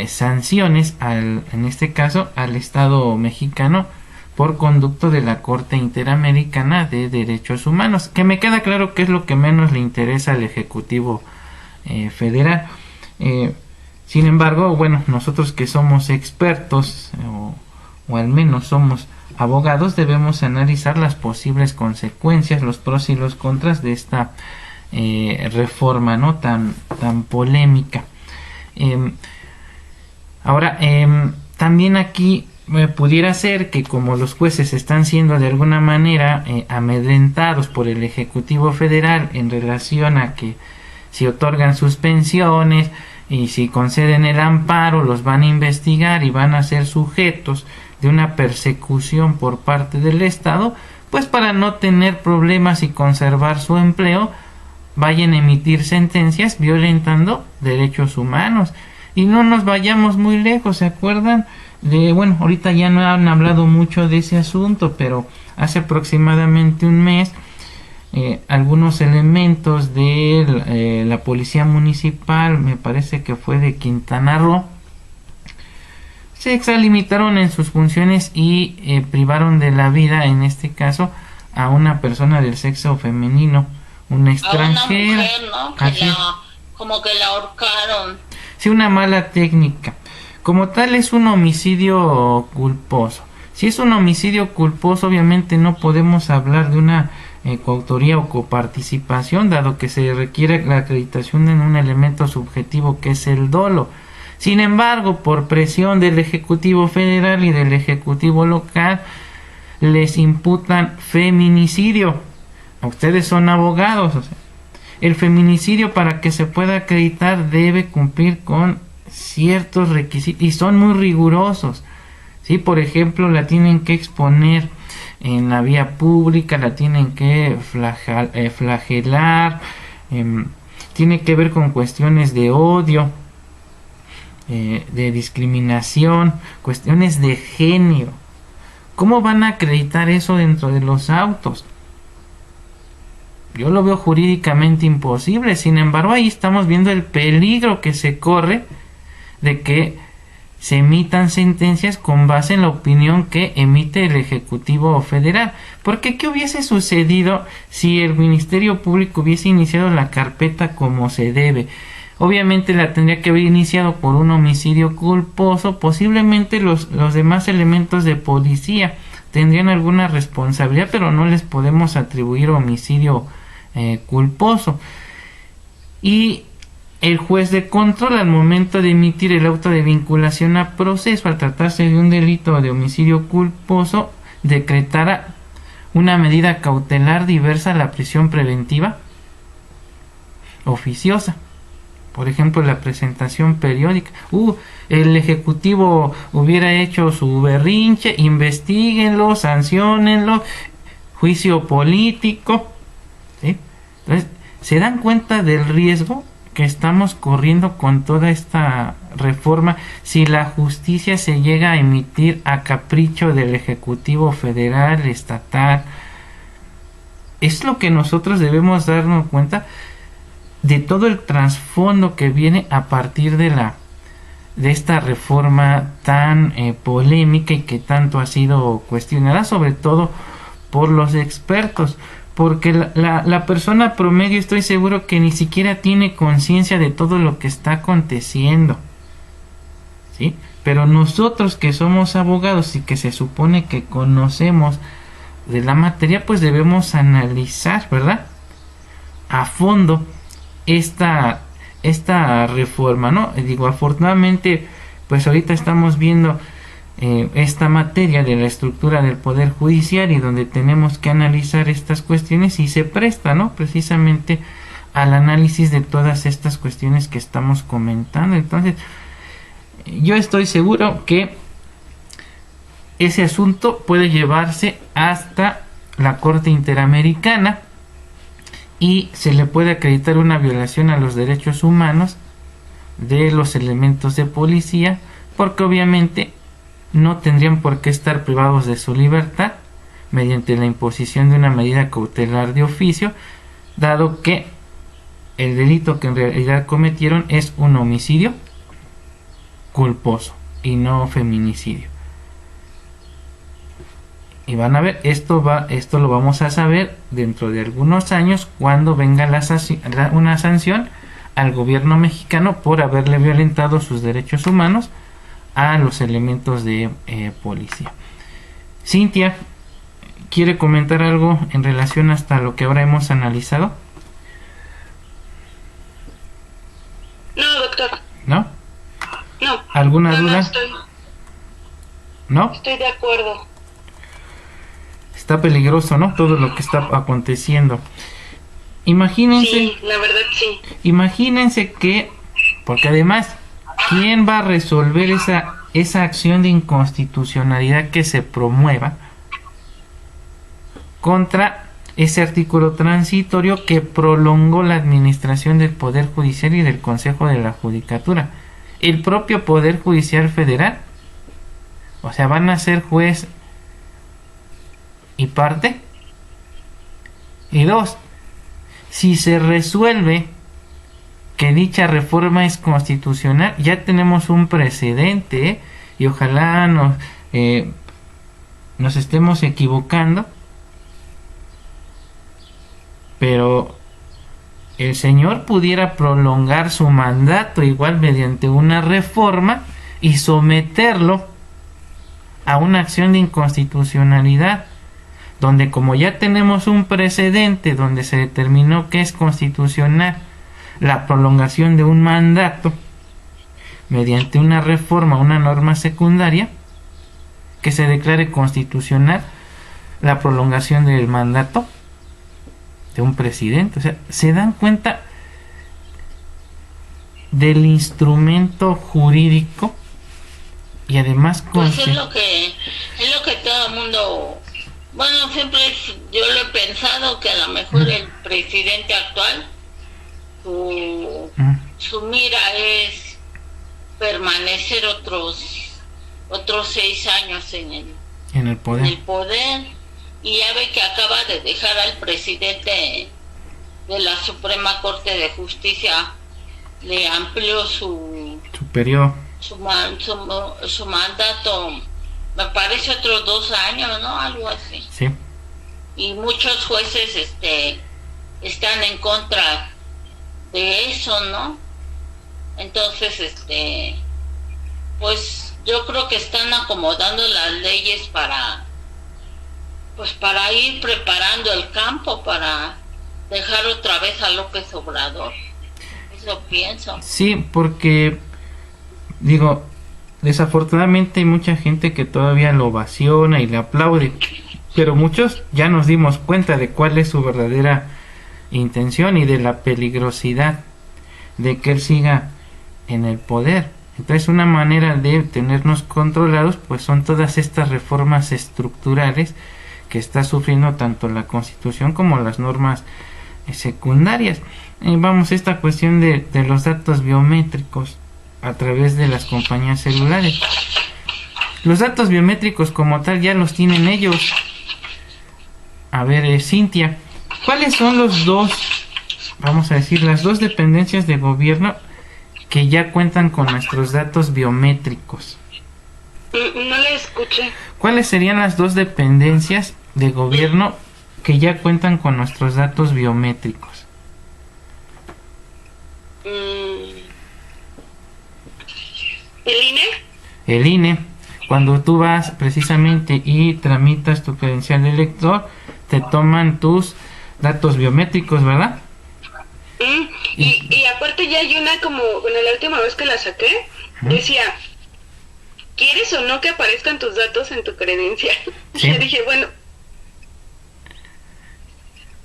S1: sanciones en este caso al Estado mexicano por conducto de la Corte Interamericana de Derechos Humanos, que me queda claro que es lo que menos le interesa al Ejecutivo Federal. Sin embargo, bueno, nosotros que somos expertos o al menos somos abogados, debemos analizar las posibles consecuencias, los pros y los contras de esta reforma, ¿no? Tan polémica. Ahora, también aquí pudiera ser que como los jueces están siendo de alguna manera amedrentados por el Ejecutivo Federal en relación a que si otorgan suspensiones y si conceden el amparo, los van a investigar y van a ser sujetos de una persecución por parte del Estado, pues para no tener problemas y conservar su empleo, vayan a emitir sentencias violentando derechos humanos. Y no nos vayamos muy lejos, ¿se acuerdan? Bueno, ahorita ya no han hablado mucho de ese asunto, pero hace aproximadamente un mes, algunos elementos de la policía municipal, me parece que fue de Quintana Roo, se extralimitaron en sus funciones y privaron de la vida, en este caso, a una persona del sexo femenino, una extranjera.
S3: A una mujer, ¿no? Como que la ahorcaron.
S1: Sí, una mala técnica. Como tal es un homicidio culposo. Si es un homicidio culposo, obviamente no podemos hablar de una coautoría o coparticipación, dado que se requiere la acreditación en un elemento subjetivo que es el dolo. Sin embargo, por presión del Ejecutivo Federal y del Ejecutivo local, les imputan feminicidio. Ustedes son abogados. O sea, el feminicidio, para que se pueda acreditar, debe cumplir con ciertos requisitos y son muy rigurosos. ¿Sí? Por ejemplo, la tienen que exponer en la vía pública, la tienen que flagelar, tiene que ver con cuestiones de odio, de discriminación, cuestiones de género. ¿Cómo van a acreditar eso dentro de los autos? Yo lo veo jurídicamente imposible. Sin embargo, ahí estamos viendo el peligro que se corre de que se emitan sentencias con base en la opinión que emite el Ejecutivo Federal. Porque ¿qué hubiese sucedido si el Ministerio Público hubiese iniciado la carpeta como se debe? Obviamente la tendría que haber iniciado por un homicidio culposo. Posiblemente los demás elementos de policía tendrían alguna responsabilidad, pero no les podemos atribuir homicidio culposo. Y el juez de control, al momento de emitir el auto de vinculación a proceso, al tratarse de un delito de homicidio culposo, decretara una medida cautelar diversa a la prisión preventiva oficiosa. Por ejemplo, la presentación periódica. El Ejecutivo hubiera hecho su berrinche, investiguenlo, sanciónenlo, juicio político. ¿Sí? Entonces, ¿se dan cuenta del riesgo que estamos corriendo con toda esta reforma si la justicia se llega a emitir a capricho del Ejecutivo Federal, estatal? Es lo que nosotros debemos darnos cuenta de todo el trasfondo que viene a partir de esta reforma tan polémica y que tanto ha sido cuestionada, sobre todo por los expertos, porque la persona promedio estoy seguro que ni siquiera tiene conciencia de todo lo que está aconteciendo, ¿sí? Pero nosotros que somos abogados y que se supone que conocemos de la materia, pues debemos analizar, ¿verdad?, a fondo esta reforma, ¿no? Digo, afortunadamente, pues ahorita estamos viendo esta materia de la estructura del Poder Judicial y donde tenemos que analizar estas cuestiones y se presta, ¿no?, precisamente al análisis de todas estas cuestiones que estamos comentando. Entonces, yo estoy seguro que ese asunto puede llevarse hasta la Corte Interamericana y se le puede acreditar una violación a los derechos humanos de los elementos de policía, porque obviamente no tendrían por qué estar privados de su libertad mediante la imposición de una medida cautelar de oficio, dado que el delito que en realidad cometieron es un homicidio culposo y no feminicidio. Y van a ver, esto lo vamos a saber dentro de algunos años cuando venga una sanción al gobierno mexicano por haberle violentado sus derechos humanos a los elementos de policía. Cintia, ¿quiere comentar algo en relación hasta lo que ahora hemos analizado? ¿Alguna
S2: No,
S1: duda? ¿No?
S2: Estoy de acuerdo.
S1: Está peligroso, ¿no? Todo lo que está aconteciendo. Imagínense,
S2: Sí, la verdad sí.
S1: imagínense que, porque además, ¿quién va a resolver esa acción de inconstitucionalidad que se promueva contra ese artículo transitorio que prolongó la administración del Poder Judicial y del Consejo de la Judicatura? El propio Poder Judicial Federal. O sea, van a ser juez y parte. Y dos, si se resuelve que dicha reforma es constitucional, ya tenemos un precedente, ¿eh? Y ojalá nos estemos equivocando, pero el señor pudiera prolongar su mandato igual mediante una reforma y someterlo a una acción de inconstitucionalidad, donde como ya tenemos un precedente donde se determinó que es constitucional la prolongación de un mandato mediante una reforma, una norma secundaria, que se declare constitucional la prolongación del mandato de un presidente. O sea, ¿se dan cuenta del instrumento jurídico? Y además
S3: pues es lo que todo el mundo, bueno, siempre yo lo he pensado que a lo mejor el presidente actual su mira es permanecer otros 6 años en
S1: el poder.
S3: Y ya ve que acaba de dejar al presidente de la Suprema Corte de Justicia, le amplió su
S1: periodo,
S3: su mandato, me parece otros 2 años, ¿no? Algo así.
S1: Sí.
S3: Y muchos jueces están en contra de eso, ¿no? Entonces, pues yo creo que están acomodando las leyes para ir preparando el campo para dejar otra vez a López Obrador. Eso pienso.
S1: Sí, porque digo, desafortunadamente hay mucha gente que todavía lo ovaciona y le aplaude, pero muchos ya nos dimos cuenta de cuál es su verdadera intención y de la peligrosidad de que él siga en el poder. Entonces, una manera de tenernos controlados pues son todas estas reformas estructurales que está sufriendo tanto la Constitución como las normas secundarias. Vamos, esta cuestión de los datos biométricos a través de las compañías celulares. Los datos biométricos como tal ya los tienen ellos. A ver, Cintia, ¿cuáles son los dos, vamos a decir, las dos dependencias de gobierno que ya cuentan con nuestros datos biométricos?
S2: No le escuché.
S1: ¿Cuáles serían las dos dependencias de gobierno que ya cuentan con nuestros datos biométricos?
S2: ¿El INE?
S1: El INE. Cuando tú vas precisamente y tramitas tu credencial de elector, te toman tus datos biométricos, ¿verdad?
S2: Y aparte ya hay una, como, bueno, la última vez que la saqué, decía, ¿quieres o no que aparezcan tus datos en tu credencial?
S1: Sí.
S2: Y yo dije, bueno.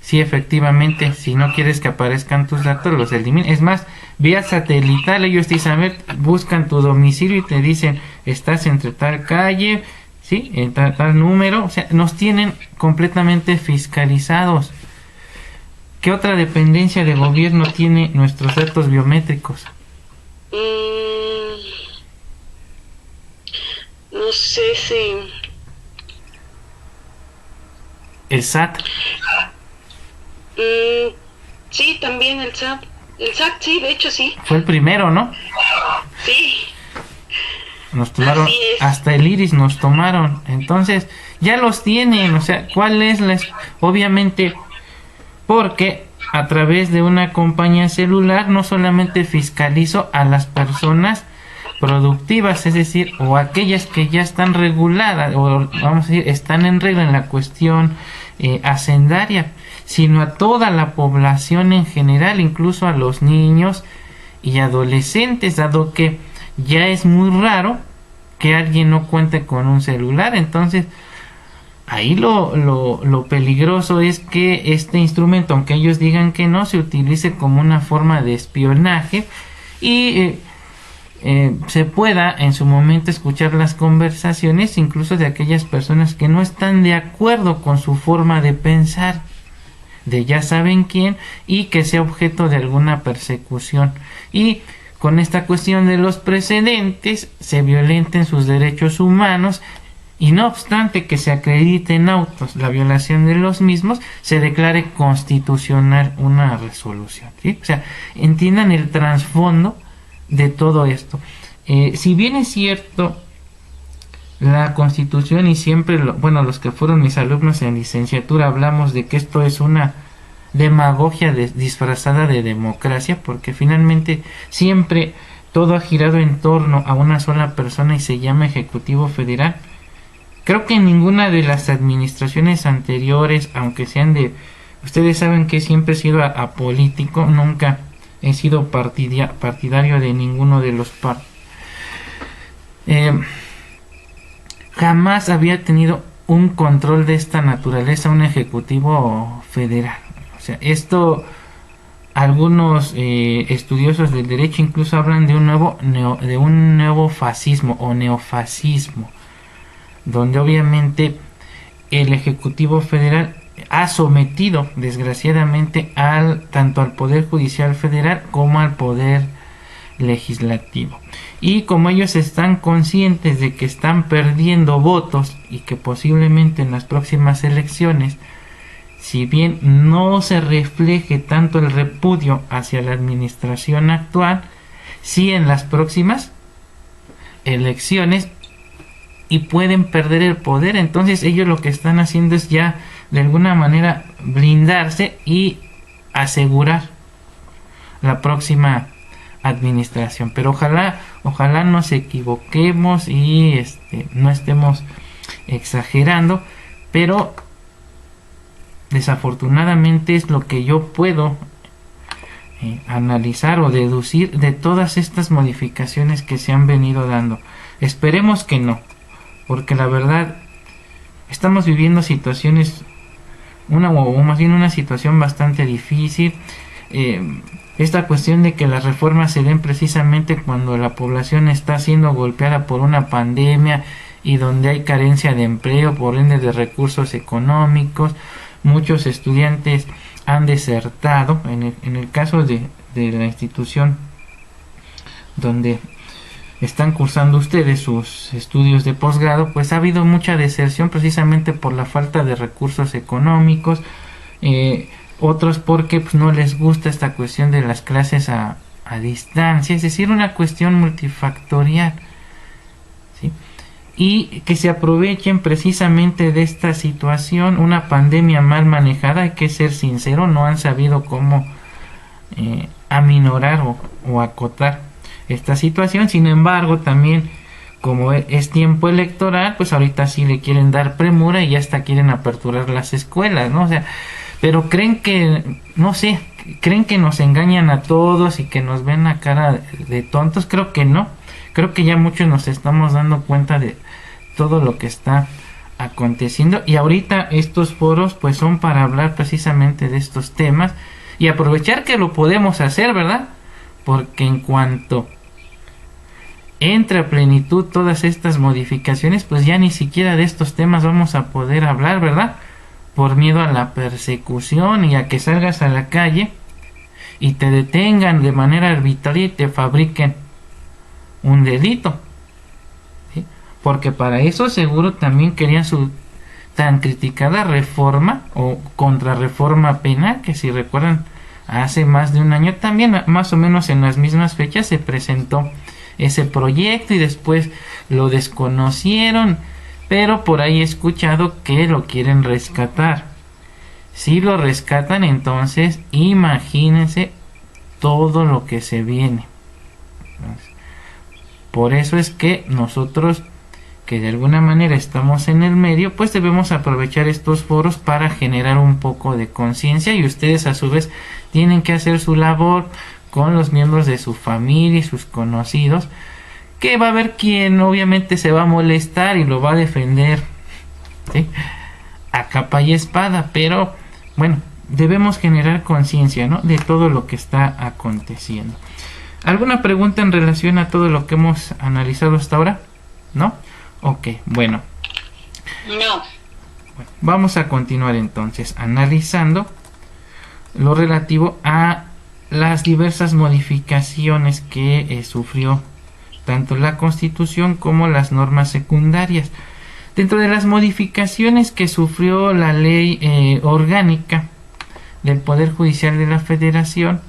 S1: Sí, efectivamente, si no quieres que aparezcan tus datos, los eliminan. Es más, vía satelital, ellos te dicen, a ver, buscan tu domicilio y te dicen, estás entre tal calle, ¿sí? En tal número. O sea, nos tienen completamente fiscalizados. ¿Qué otra dependencia de gobierno tiene nuestros datos biométricos?
S2: No sé si...
S1: El SAT.
S2: Sí, también el SAT. El SAT, sí, de hecho sí.
S1: Fue el primero, ¿no?
S2: Sí.
S1: Nos tomaron, hasta el iris nos tomaron. Entonces, ya los tienen. O sea, ¿cuál es la...? Obviamente, porque a través de una compañía celular no solamente fiscalizo a las personas productivas, es decir, o aquellas que ya están reguladas, o vamos a decir, están en regla en la cuestión hacendaria, sino a toda la población en general, incluso a los niños y adolescentes, dado que ya es muy raro que alguien no cuente con un celular. Entonces ahí lo peligroso es que este instrumento, aunque ellos digan que no, se utilice como una forma de espionaje y se pueda en su momento escuchar las conversaciones incluso de aquellas personas que no están de acuerdo con su forma de pensar, de ya saben quién, y que sea objeto de alguna persecución. Y con esta cuestión de los precedentes se violenten sus derechos humanos, y no obstante que se acredite en autos la violación de los mismos, se declare constitucional una resolución, ¿sí? O sea, entiendan el trasfondo de todo esto. Si bien es cierto, la Constitución, y siempre, los que fueron mis alumnos en licenciatura, hablamos de que esto es una demagogia disfrazada de democracia, porque finalmente siempre todo ha girado en torno a una sola persona y se llama Ejecutivo Federal. Creo que en ninguna de las administraciones anteriores, aunque sean ustedes saben que siempre he sido apolítico, nunca he sido partidario de ninguno de los jamás había tenido un control de esta naturaleza un Ejecutivo Federal. O sea, esto, algunos estudiosos del derecho incluso hablan de un nuevo fascismo o neofascismo, donde obviamente el Ejecutivo Federal ha sometido desgraciadamente tanto al Poder Judicial Federal como al Poder Legislativo. Y como ellos están conscientes de que están perdiendo votos y que posiblemente en las próximas elecciones, si bien no se refleje tanto el repudio hacia la administración actual, sí en las próximas elecciones, y pueden perder el poder. Entonces ellos lo que están haciendo es ya de alguna manera blindarse y asegurar la próxima administración. Pero ojalá nos equivoquemos y no estemos exagerando, pero desafortunadamente es lo que yo puedo analizar o deducir de todas estas modificaciones que se han venido dando. Esperemos que no, porque la verdad estamos viviendo situaciones, una situación bastante difícil. Esta cuestión de que las reformas se den precisamente cuando la población está siendo golpeada por una pandemia y donde hay carencia de empleo, por ende de recursos económicos, muchos estudiantes han desertado. En el caso de la institución donde están cursando ustedes sus estudios de posgrado, pues ha habido mucha deserción precisamente por la falta de recursos económicos, otros porque pues, no les gusta esta cuestión de las clases a distancia, es decir, una cuestión multifactorial, ¿sí? Y que se aprovechen precisamente de esta situación, una pandemia mal manejada, hay que ser sincero, no han sabido cómo aminorar o acotar esta situación. Sin embargo, también como es tiempo electoral, pues ahorita sí le quieren dar premura y ya hasta quieren aperturar las escuelas, ¿no? O sea, pero creen que, no sé, creen que nos engañan a todos y que nos ven a cara de tontos. Creo que no, creo que ya muchos nos estamos dando cuenta de todo lo que está aconteciendo, y ahorita estos foros pues son para hablar precisamente de estos temas y aprovechar que lo podemos hacer, ¿verdad? Porque en cuanto entre a plenitud todas estas modificaciones, pues ya ni siquiera de estos temas vamos a poder hablar, ¿verdad? Por miedo a la persecución y a que salgas a la calle y te detengan de manera arbitraria y te fabriquen un delito, ¿sí? Porque para eso seguro también querían su tan criticada reforma o contrarreforma penal, que si recuerdan hace más de un año también, más o menos en las mismas fechas, se presentó ese proyecto y después lo desconocieron, pero por ahí he escuchado que lo quieren rescatar. Si lo rescatan, entonces imagínense todo lo que se viene. Entonces, por eso es que nosotros, que de alguna manera estamos en el medio, pues debemos aprovechar estos foros para generar un poco de conciencia, y ustedes a su vez tienen que hacer su labor con los miembros de su familia y sus conocidos, que va a haber quien obviamente se va a molestar y lo va a defender, ¿sí?, a capa y espada, pero bueno, debemos generar conciencia, ¿no?, de todo lo que está aconteciendo. ¿Alguna pregunta en relación a todo lo que hemos analizado hasta ahora? ¿No? Ok, bueno.
S3: No.
S1: Bueno, vamos a continuar entonces analizando lo relativo a las diversas modificaciones que sufrió tanto la Constitución como las normas secundarias. Dentro de las modificaciones que sufrió la ley orgánica del Poder Judicial de la Federación,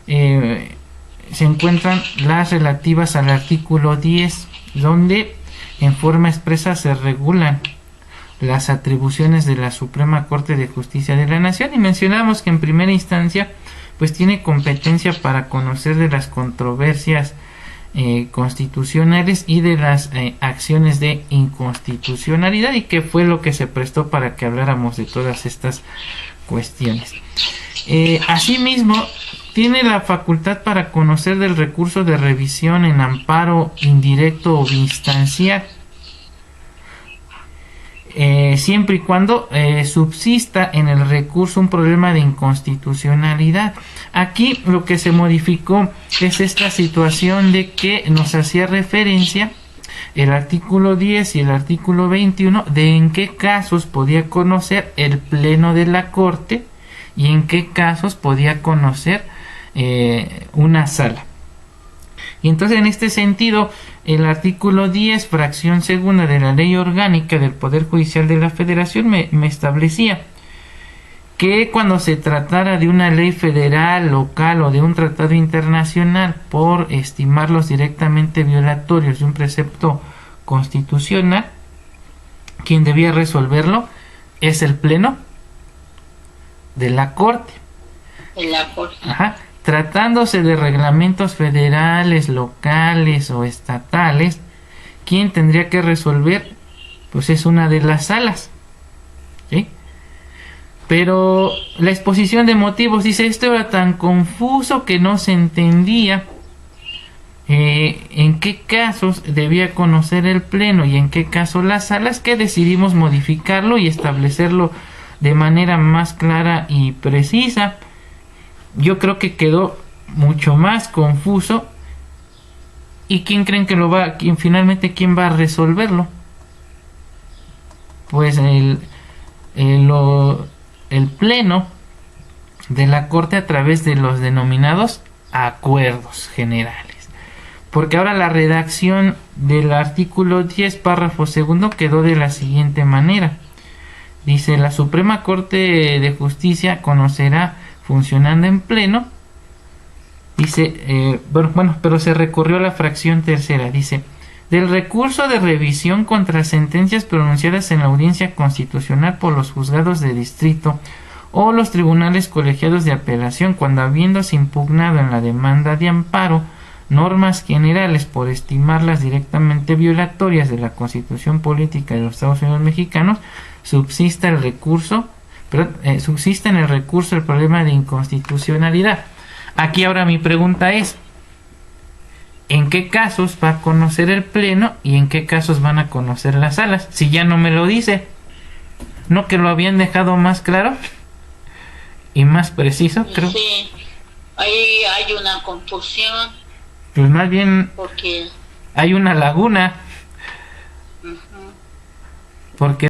S1: se encuentran las relativas al artículo 10, donde en forma expresa se regulan las atribuciones de la Suprema Corte de Justicia de la Nación, y mencionamos que en primera instancia pues tiene competencia para conocer de las controversias constitucionales y de las acciones de inconstitucionalidad, y que fue lo que se prestó para que habláramos de todas estas cuestiones. Asimismo, tiene la facultad para conocer del recurso de revisión en amparo indirecto o instancial, siempre y cuando subsista en el recurso un problema de inconstitucionalidad. Aquí lo que se modificó es esta situación de que nos hacía referencia el artículo 10 y el artículo 21 de en qué casos podía conocer el Pleno de la Corte y en qué casos podía conocer una sala. Y entonces, en este sentido, el artículo 10, fracción segunda de la Ley Orgánica del Poder Judicial de la Federación me establecía que cuando se tratara de una ley federal, local o de un tratado internacional, por estimarlos directamente violatorios de un precepto constitucional, quien debía resolverlo es el Pleno de la Corte.
S3: De la Corte.
S1: Ajá. Tratándose de reglamentos federales, locales o estatales, quien tendría que resolver pues es una de las salas, ¿sí? Pero la exposición de motivos dice: esto era tan confuso que no se entendía en qué casos debía conocer el Pleno y en qué caso las salas, que decidimos modificarlo y establecerlo de manera más clara y precisa. Yo creo que quedó mucho más confuso. ¿Y quién creen que finalmente quién va a resolverlo? Pues el Pleno de la Corte, a través de los denominados acuerdos generales. Porque ahora la redacción del artículo 10, párrafo segundo, quedó de la siguiente manera. Dice: la Suprema Corte de Justicia conocerá, funcionando en pleno, dice, pero se recurrió a la fracción tercera, dice: del recurso de revisión contra sentencias pronunciadas en la audiencia constitucional por los juzgados de distrito o los tribunales colegiados de apelación, cuando habiéndose impugnado en la demanda de amparo normas generales por estimarlas directamente violatorias de la Constitución Política de los Estados Unidos Mexicanos, subsista en el recurso el problema de inconstitucionalidad. Aquí ahora mi pregunta es: ¿en qué casos va a conocer el Pleno y en qué casos van a conocer las salas? Si ya no me lo dice, ¿no que lo habían dejado más claro y más preciso? Creo.
S3: Sí, ahí hay una confusión.
S1: Pues más bien
S3: porque
S1: hay una laguna.
S3: uh-huh.
S1: Porque